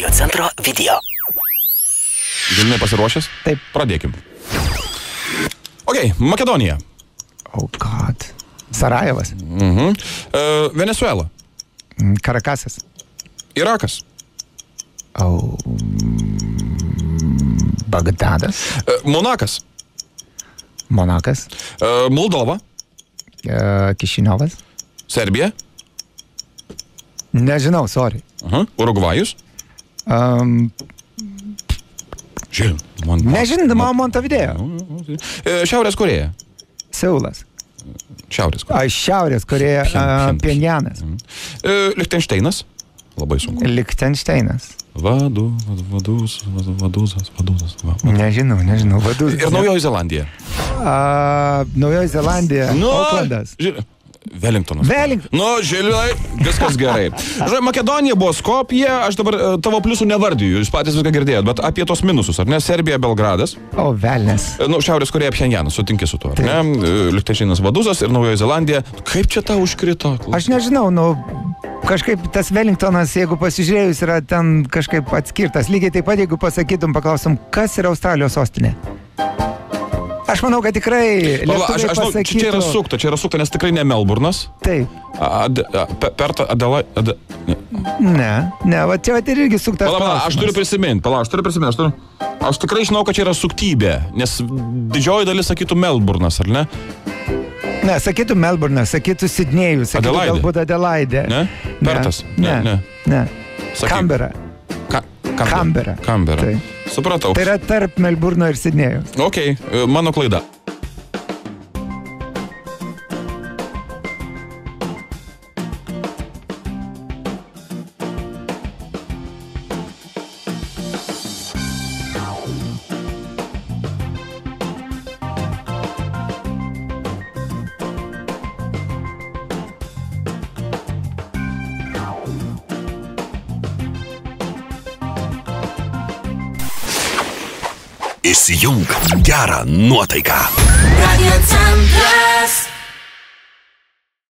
Radio centro video. Žilvinai pasiruošęs? Taip. Pradėkim. Makedonija. Oh God. Sarajevas. Venezuela. Karakasas. Irakas. Bagdadas. Monakas. Monakas. Moldova. Kišiniovas. Serbija. Nežinau, sorry. Urugvajus. Nežinau, Montevideo. Šiaurės Korėja. Seulas. Šiaurės Korėja. Šiaurės Korėja. Pjenjanas. Lichtensteinas. Labai sunku. Lichtensteinas. Vaduzas. Nežinau. Vaduzas. Ir Naujoji Zelandija. Naujoji Zelandija. Aucklandas. Wellingtonas. Žilvinai, viskas gerai. Makedonija buvo Skopje, aš dabar tavo pliusų nevardiju, jūs patys viską girdėjot, bet apie tos minusus, ar ne? Serbija, Belgradas. Velnes. Šiaurės Korėja, Pjenjanas, sutinki su tuo, ar ne? Lichtensteinas, Vaduzas ir Naujoji Zelandija. Kaip čia tau užkrito? Aš nežinau, kažkaip tas Wellingtonas, jeigu pasižiūrėjus, yra ten kažkaip atskirtas. Lygiai taip pat, jeigu pasakytum, kas yra Australijos sostinė? Aš manau, kad tikrai lietuviai pasakytų... Čia yra sukta, nes tikrai ne Melburnas. Taip. Perta, Adelaide... Ne, va čia ir irgi suktas klausimas. Aš turiu prisiminti. Aš tikrai žinau, kad čia yra suktybė, nes didžioji dalis sakytų Melburnas, ar ne? Ne, sakytų Melburnas, sakytų Sidnėjus, sakytų galbūt Adelaide. Ne? Pertas? Ne. Kambera. Supratau. Tai yra tarp Melburno ir Sidnėjus. Mano klaida. Įsijunk gerą nuotaiką. Radio centras.